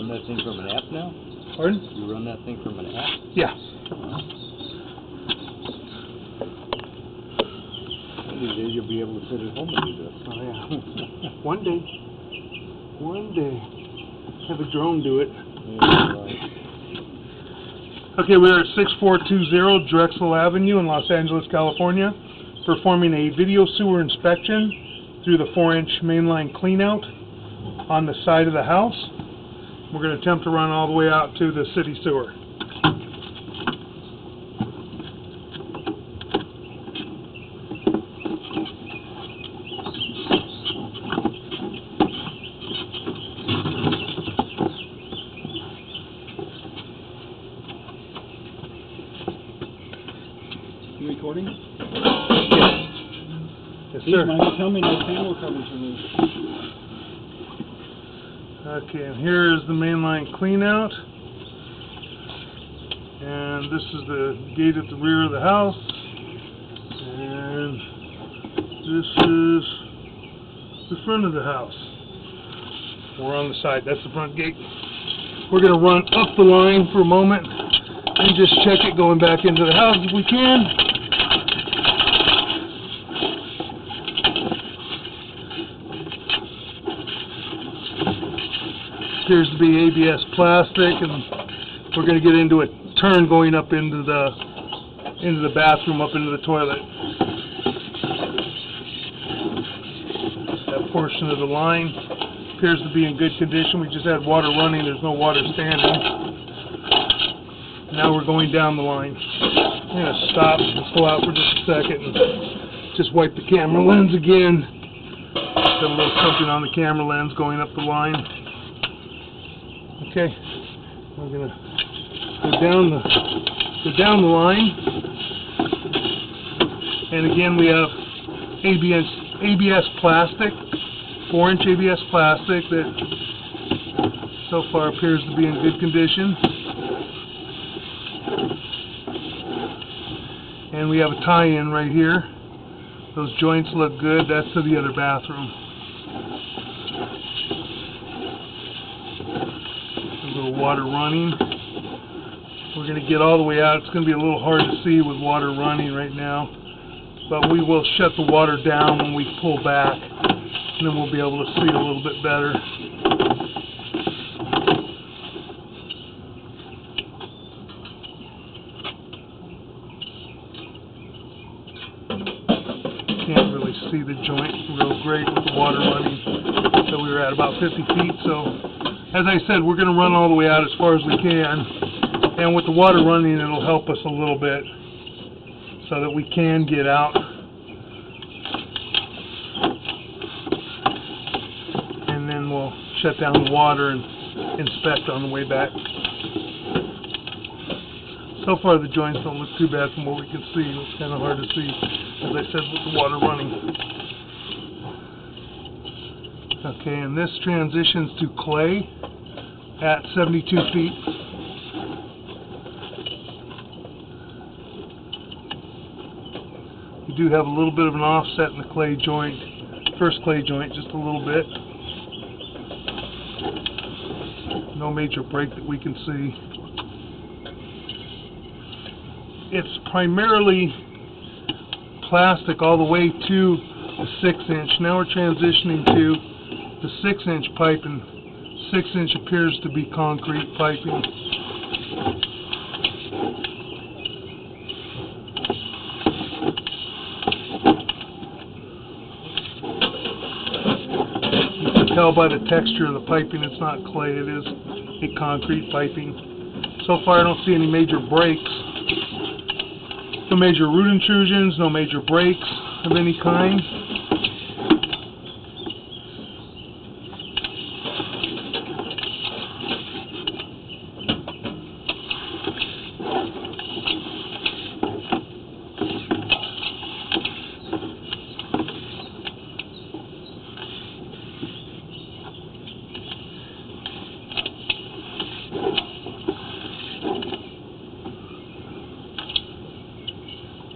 run that thing from an app now? Pardon? You run that thing from an app? Yeah. One of these days you'll be able to sit at home and do this. Oh yeah. One day. One day. Have a drone do it. Yeah, right. Okay, we are at 6420 Drexel Avenue in Los Angeles, California, performing a video sewer inspection through the 4-inch mainline cleanout on the side of the house. We're going to attempt to run all the way out to the city sewer. You recording? Yes. Yes, Please, sir. Mike, tell me no camera coverage for me. Okay, and here is the mainline cleanout. And this is the gate at the rear of the house. And this is the front of the house. We're on the side. That's the front gate. We're going to run up the line for a moment and just check it going back into the house if we can. Appears to be ABS plastic, and we're going to get into a turn going up into the bathroom, up into the toilet. That portion of the line appears to be in good condition. We just had water running. There's no water standing. Now we're going down the line. I'm going to stop and pull out for just a second and just wipe the camera lens again. Got a little something on the camera lens going up the line. Okay, we're going to go down the line. And again, we have ABS plastic, 4-inch ABS plastic that so far appears to be in good condition. And we have a tie-in right here. Those joints look good. That's to the other bathroom. A little water running. We're going to get all the way out. It's going to be a little hard to see with water running right now. But we will shut the water down when we pull back. And then we'll be able to see a little bit better. Can't really see the joint real great with the water running. So we were at about 50 feet. So as I said, we're going to run all the way out as far as we can. And with the water running, it'll help us a little bit so that we can get out. And then we'll shut down the water and inspect on the way back. So far the joints don't look too bad from what we can see. It's kind of hard to see, as I said, with the water running. Okay, and this transitions to clay at 72 feet. We do have a little bit of an offset in the clay joint, first clay joint, just a little bit. No major break that we can see. It's primarily plastic all the way to the 6-inch. Now we're transitioning to the 6-inch pipe, and 6-inch appears to be concrete piping. You can tell by the texture of the piping it's not clay, it is a concrete piping. So far I don't see any major breaks. No major root intrusions, no major breaks of any kind.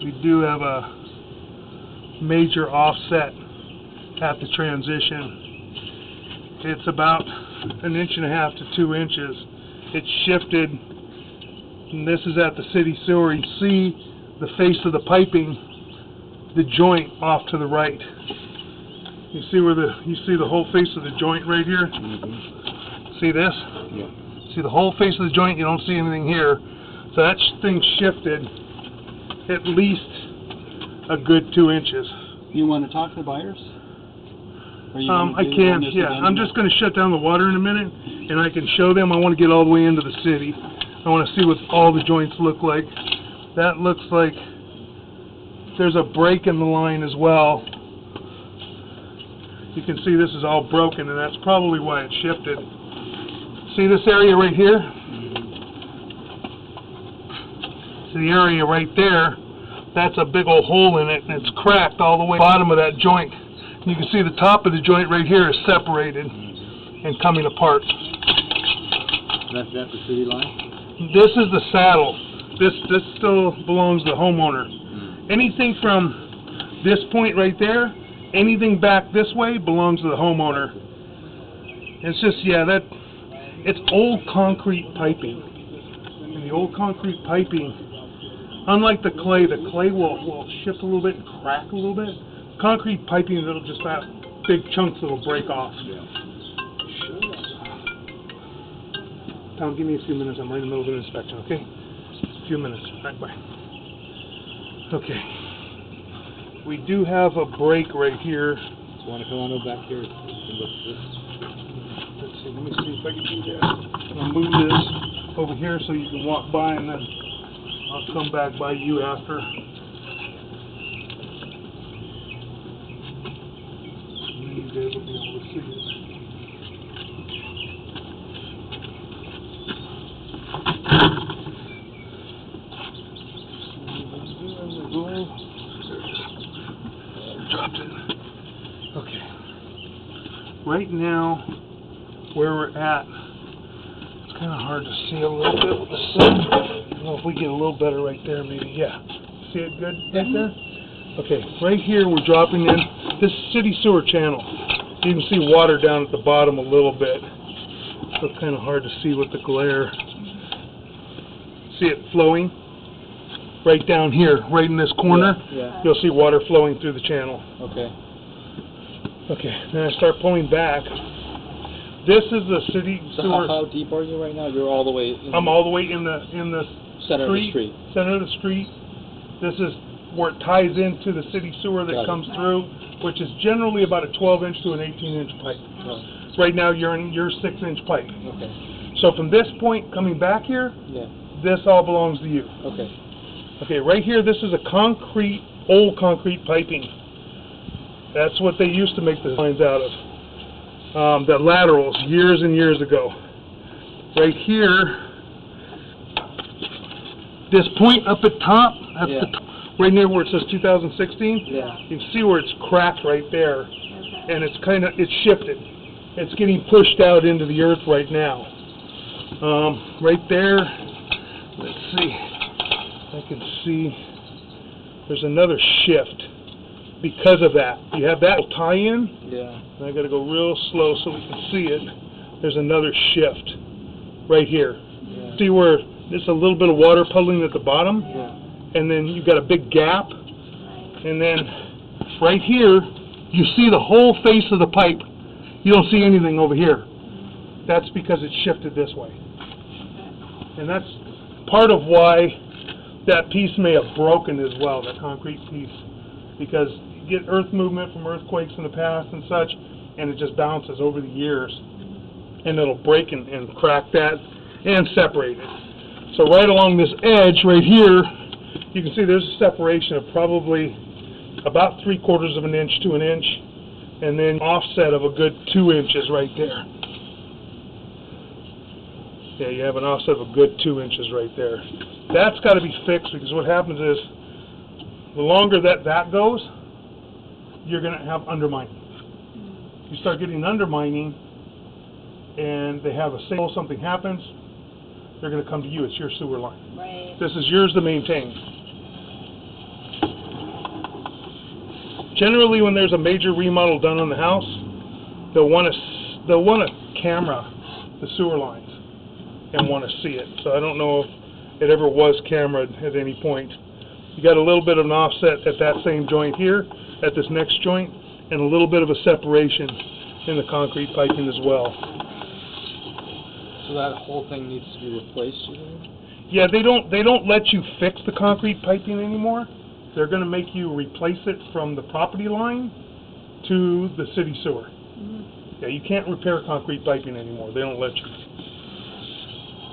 We do have a major offset at the transition. It's about 1.5 inches to 2 inches. It shifted, and this is at the city sewer. You see the face of the piping, the joint off to the right. You see the whole face of the joint right here? Mm-hmm. See this? Yeah. See the whole face of the joint? You don't see anything here. So that thing shifted at least a good 2 inches. You want to talk to the buyers? Or you I can, yeah. I'm just going to shut down the water in a minute, and I can show them. I want to get all the way into the city. I want to see what all the joints look like. That looks like there's a break in the line as well. You can see this is all broken, and that's probably why it shifted. See this area right here? See the area right there? That's a big old hole in it, and it's cracked all the way to the bottom of that joint. You can see the top of the joint right here is separated and coming apart. That's the city line? This is the saddle. This still belongs to the homeowner. Anything from this point right there, anything back this way belongs to the homeowner. It's just, yeah, it's old concrete piping. And the old concrete piping, unlike the clay will shift a little bit and crack a little bit. Concrete piping, it'll just have big chunks that'll break off. Yeah. Tom, give me a few minutes. I'm right in the middle of an inspection, okay? A few minutes. All right, bye. Okay. We do have a break right here. So you want to come on over back here and look at this? Let's see. Let me see if I can do that. I'm gonna move this over here so you can walk by, and then I'll come back by you after. You guys will be able to see it. Dropped it. Okay. Right now, where we're at, it's kind of hard to see a little bit with the sun. I don't know if we get a little better right there, maybe. Yeah. See it good right there? Okay. Right here, we're dropping in this city sewer channel. You can see water down at the bottom a little bit. So it's kind of hard to see with the glare. See it flowing? Right down here, right in this corner, Yeah. you'll see water flowing through the channel. Okay. Okay, then I start pulling back. This is the city So sewer. how deep are you right now? You're all the way in I'm all the way in the center of the street. Center of the street. This is where it ties into the city sewer that Got it. comes through, which is generally about a 12-inch to an 18-inch pipe. Oh, Right now, you're in your 6-inch pipe. okay. So from this point coming back here, Yeah. this all belongs to you. Okay. Okay, right here, this is a old concrete piping. That's what they used to make the lines out of. The laterals, years and years ago. Right here, this point up at top, that's Yeah. the top, right near where it says 2016. Yeah. You can see where it's cracked right there, and it's it's shifted. It's getting pushed out into the earth right now. Right there, let's see. I can see there's another shift because of that. You have that tie-in, Yeah. and I got to go real slow so we can see it. There's another shift right here. Yeah. See where there's a little bit of water puddling at the bottom, Yeah. and then you've got a big gap, and then right here you see the whole face of the pipe. You don't see anything over here. That's because it's shifted this way. And that's part of why that piece may have broken as well, that concrete piece, because you get earth movement from earthquakes in the past and such, and it just bounces over the years, and it'll break and crack that and separate it. So right along this edge right here, you can see there's a separation of probably about 3/4 of an inch to an inch, and then offset of a good 2 inches right there. Yeah, you have an offset of a good 2 inches right there. That's got to be fixed, because what happens is, the longer that goes, you're going to have undermining. You start getting undermining, and they have a signal, something happens, they're going to come to you. It's your sewer line. Right. This is yours to maintain. Generally, when there's a major remodel done on the house, they'll want a camera the sewer lines and want to see it. So I don't know if it ever was cameraed at any point. You got a little bit of an offset at that same joint here, at this next joint, and a little bit of a separation in the concrete piping as well. So that whole thing needs to be replaced, you think? Yeah, they don't let you fix the concrete piping anymore. They're going to make you replace it from the property line to the city sewer. Mm-hmm. Yeah, you can't repair concrete piping anymore. They don't let you.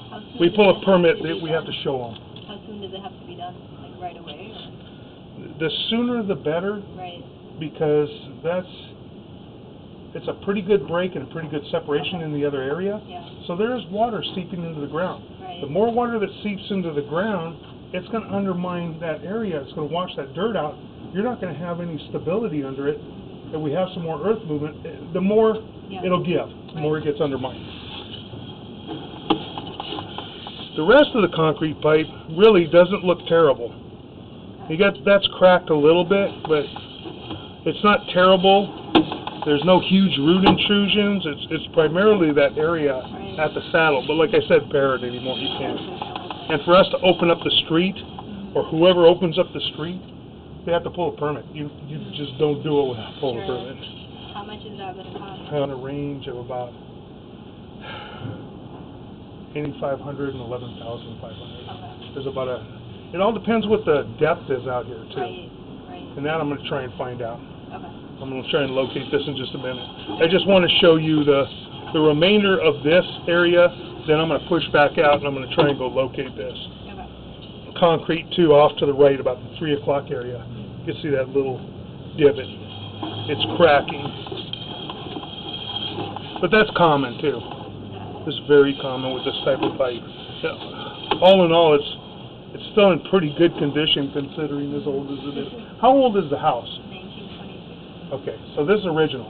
How soon We does pull it a have permit to that be we have done? to show them. How soon does it have to be done? Like right away? Or? The sooner the better, Right. because it's a pretty good break and a pretty good separation in the other area. Yeah. So there is water seeping into the ground. Right. The more water that seeps into the ground, it's going to undermine that area. It's going to wash that dirt out. You're not going to have any stability under it. If we have some more earth movement, the more it'll give, the more it gets undermined. The rest of the concrete pipe really doesn't look terrible. That's cracked a little bit, but it's not terrible. There's no huge root intrusions. It's primarily that area at the saddle. But like I said, bear it anymore. You can't. And for us to open up the street, or whoever opens up the street, they have to pull a permit. You just don't do it without pulling a permit. How much is that going to cost? On a range of about 8,500 and 11,500. Okay. There's about it all depends what the depth is out here too. Right. And that I'm going to try and find out. Okay. I'm going to try and locate this in just a minute. I just want to show you the remainder of this area, then I'm going to push back out and I'm going to try and go locate this. Okay. Concrete too, off to the right about the 3 o'clock area. You can see that little divot. It's cracking. But that's common too. It's very common with this type of pipe. All in all, it's still in pretty good condition considering as old as it is. How old is the house? 1926. Okay, so this is original.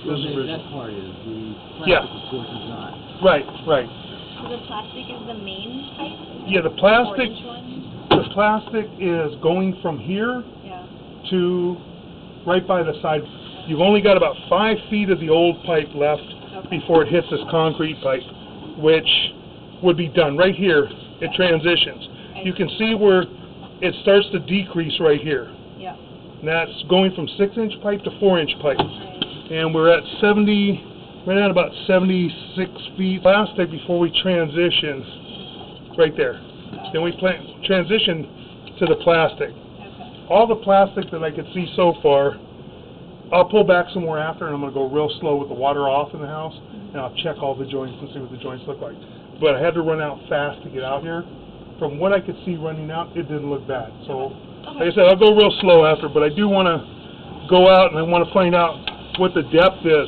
This is original. That part is, the plastic of course is not. Right. So the plastic is the main pipe? Yeah, the plastic 4-inch one? the plastic is going from here Yeah. to right by the side. You've only got about 5 feet of the old pipe left before it hits this concrete pipe, which would be done right here. It transitions. You can see where it starts to decrease right here. Yeah. And that's going from 6-inch pipe to 4-inch pipe. Right. And we're at right at about 76 feet plastic before we transition right there. Then we transition to the plastic. Okay. All the plastic that I could see so far, I'll pull back some more after, and I'm going to go real slow with the water off in the house, and I'll check all the joints and see what the joints look like. But I had to run out fast to get out here. From what I could see running out, it didn't look bad. So, like I said, I'll go real slow after, but I do want to go out and I want to find out what the depth is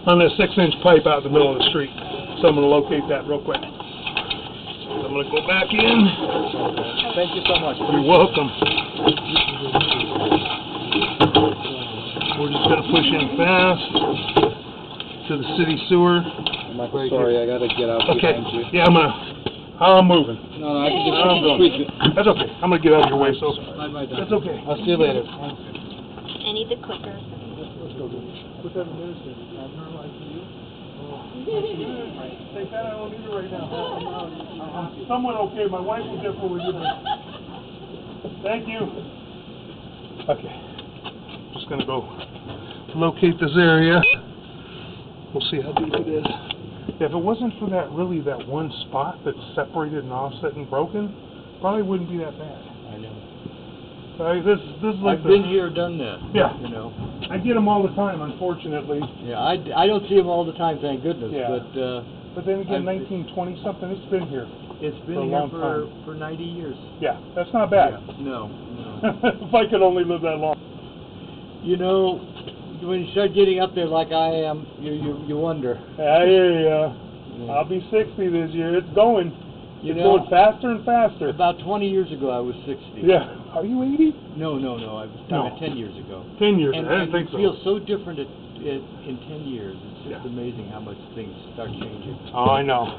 on this 6-inch pipe out in the middle of the street. So I'm going to locate that real quick. I'm going to go back in. Thank you so much. You're welcome. We're just going to push in fast to the city sewer. Michael, sorry, I gotta get out Okay. behind you. Yeah, I'm moving. No, I can I'm just going. squeeze it. That's okay. I'm going to get out of your way, so Bye-bye, Doc. that's okay. I'll see you later. I need the clicker. Let's go, dude. Put that in there, so abnormalized to you. Take that, I don't need it right now. I'm somewhat okay. My wife will differ with you, but thank you. Okay. Just gonna go locate this area. We'll see how deep it is. Yeah, if it wasn't for that one spot that's separated and offset and broken, probably wouldn't be that bad. I know. This is like I've been here, done that. Yeah. You know. I get them all the time, unfortunately. Yeah, I don't see them all the time, thank goodness. Yeah. But then again, I've- 1920 something, it's been here. It's For been a here long time. for 90 years. Yeah, that's not bad. Yeah. No. If I could only live that long. You know, when you start getting up there like I am, you wonder. I hear ya. Yeah. I'll be 60 this year. It's going. You It's know, going faster and faster. about 20 years ago I was 60. Yeah. Are you 80? No, I was No. 10 years ago. 10 years. And, I didn't and think it so. feels so different in 10 years. It's just Yeah. amazing how much things start changing. Oh, I know.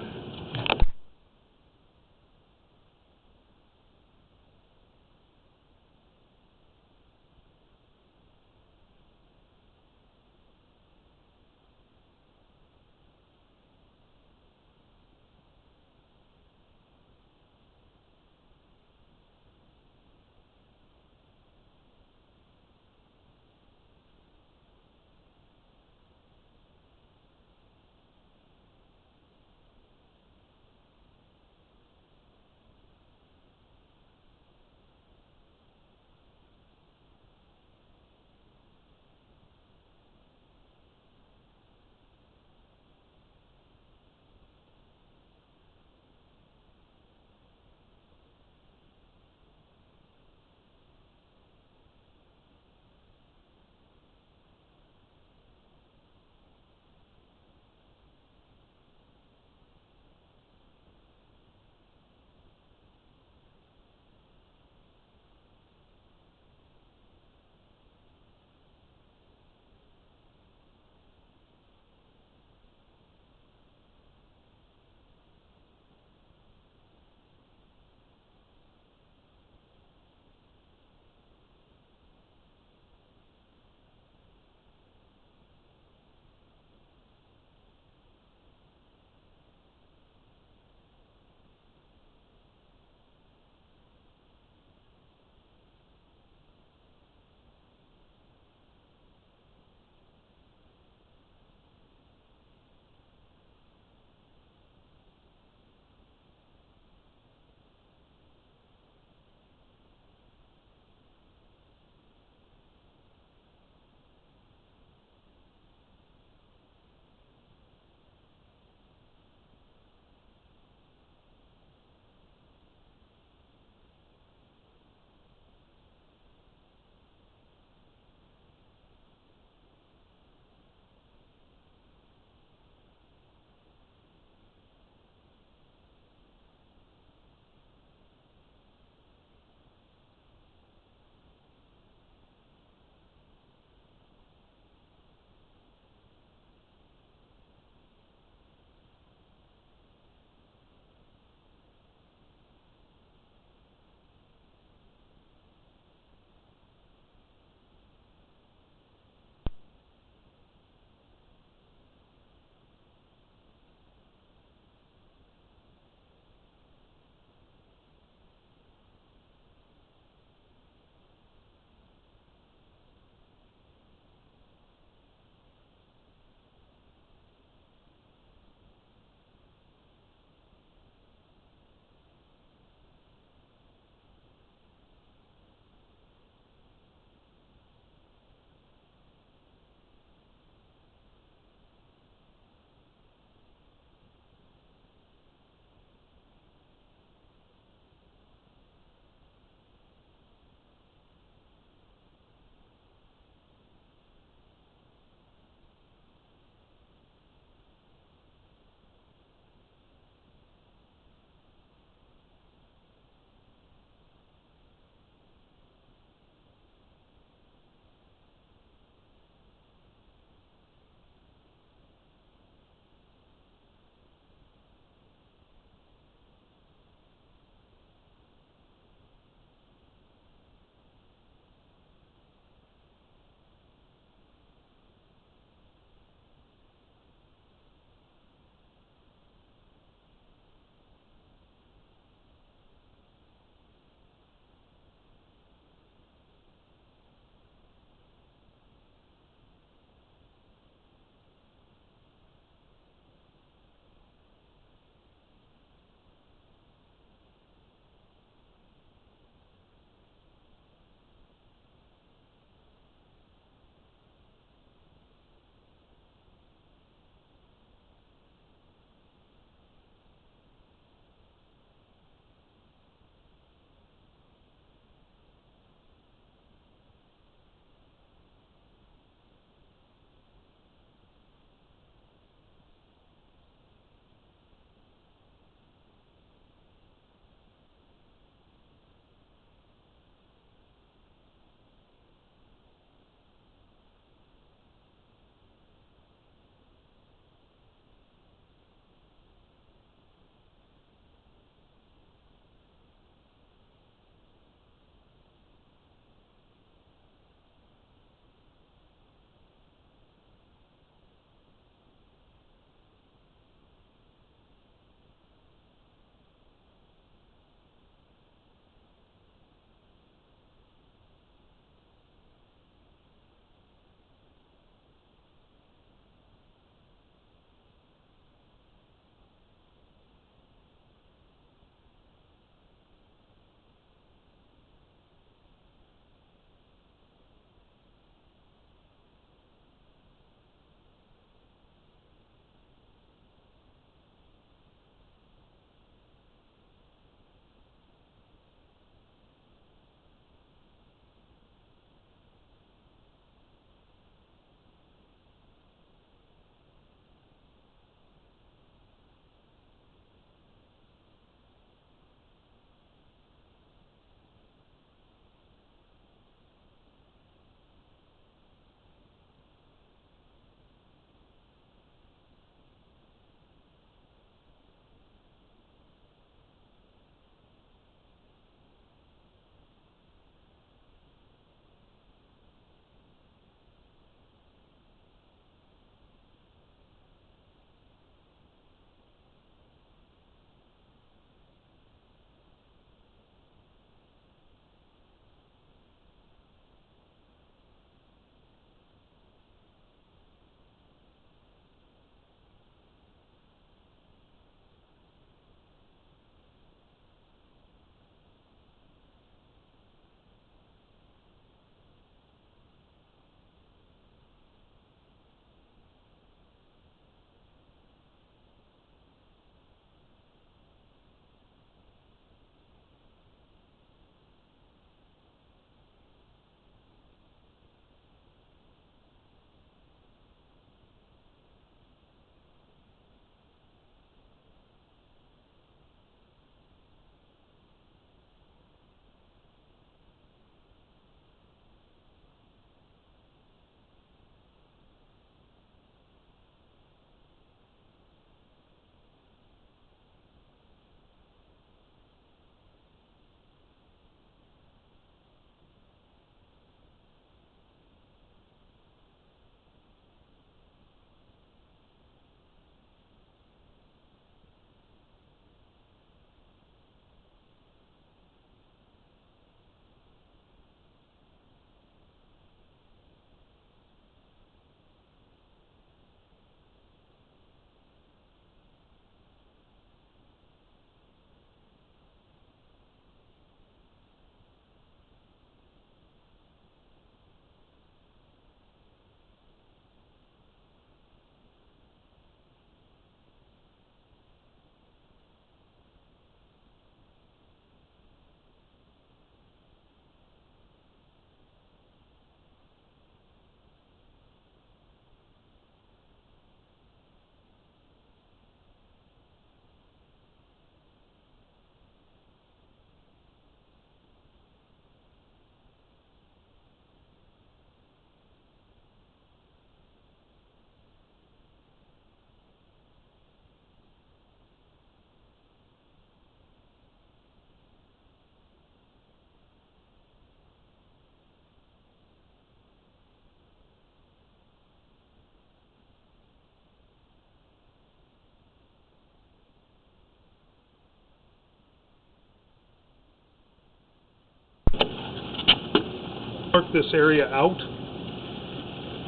Mark this area out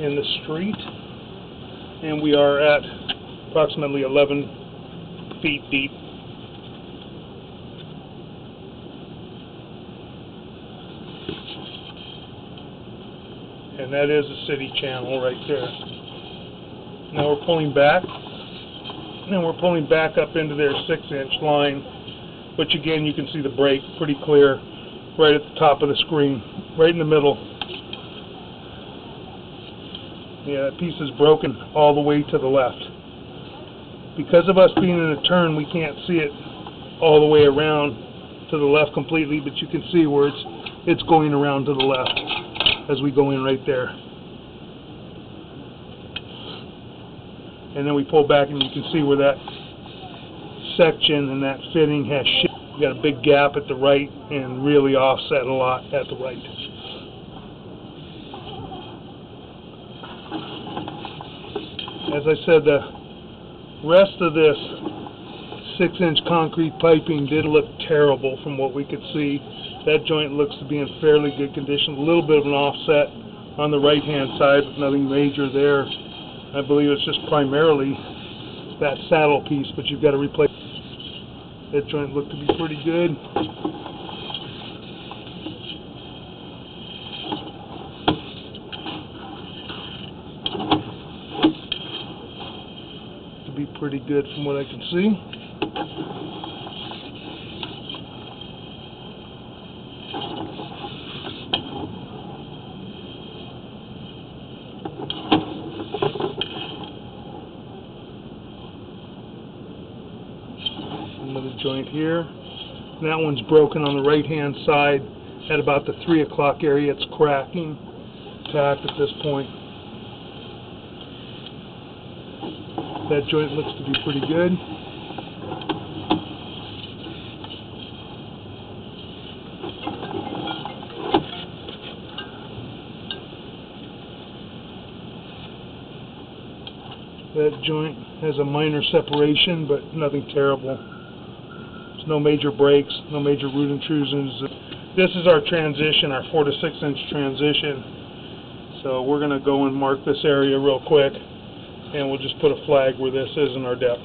in the street, and we are at approximately 11 feet deep. And that is a city channel right there. Now we're pulling back, and we're pulling back up into their 6-inch line, which again you can see the break pretty clear right at the top of the screen, right in the middle. Yeah, that piece is broken all the way to the left. Because of us being in a turn, we can't see it all the way around to the left completely, but you can see where it's going around to the left as we go in right there. And then we pull back and you can see where that section and that fitting has shifted. We got a big gap at the right and really offset a lot at the right. As I said, the rest of this 6-inch concrete piping did look terrible from what we could see. That joint looks to be in fairly good condition. A little bit of an offset on the right-hand side, but nothing major there. I believe it's just primarily that saddle piece, but you've got to replace. That joint looked to be pretty good. To be pretty good from what I can see. Another joint here. That one's broken on the right hand side at about the 3 o'clock area. It's cracking, tacked at this point. That joint looks to be pretty good. That joint has a minor separation, but nothing terrible. There's no major breaks, no major root intrusions. This is our transition, our 4 to 6 inch transition. So we're going to go and mark this area real quick, and we'll just put a flag where this is in our depth.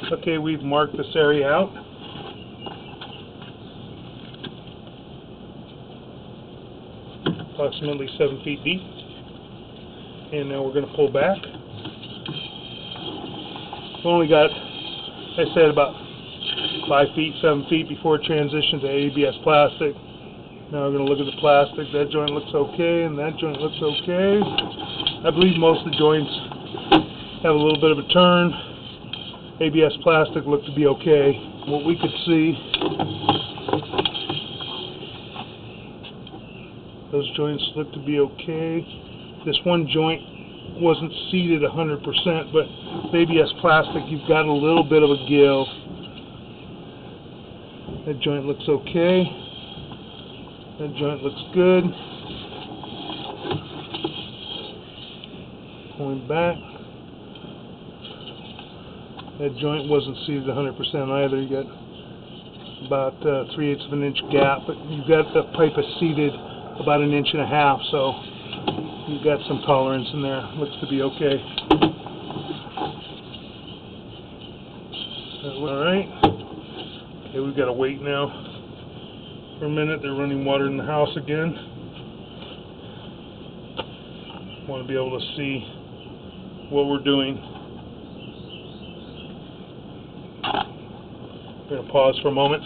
Okay, we've marked this area out. Approximately 7 feet deep. And now we're going to pull back. We've only got, I said, about 5 feet, 7 feet before it transitions to ABS plastic. Now we're going to look at the plastic. That joint looks okay, and that joint looks okay. I believe most of the joints have a little bit of a turn. ABS plastic looked to be okay. What we could see, those joints look to be okay. This one joint wasn't seated 100%, but with ABS plastic, you've got a little bit of a give. That joint looks okay. That joint looks good. Pulling back. That joint wasn't seated 100% either. You got about 3/8 of an inch gap, but you've got the pipe is seated about 1.5 inches, so you've got some tolerance in there. Looks to be okay. All right. Okay, we've got to wait now for a minute. They're running water in the house again. Want to be able to see what we're doing. I'm going to pause for a moment.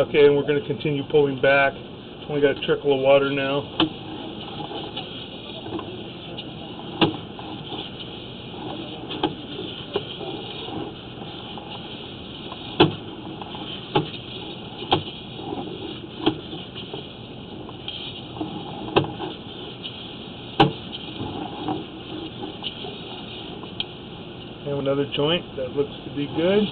Okay, and we're going to continue pulling back. Only got a trickle of water now. And another joint that looks to be good.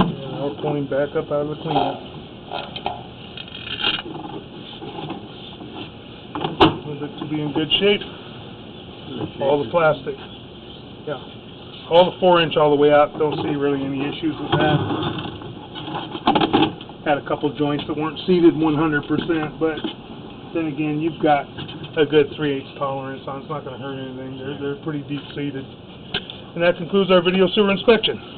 And we're pulling back up out of the cleanup. It looks to be in good shape. All the plastic. Yeah. All the 4-inch all the way out. Don't see really any issues with that. Had a couple joints that weren't seated 100%, but then again, you've got a good 3/8 tolerance on. It's not going to hurt anything. They're pretty deep seated. And that concludes our video sewer inspection.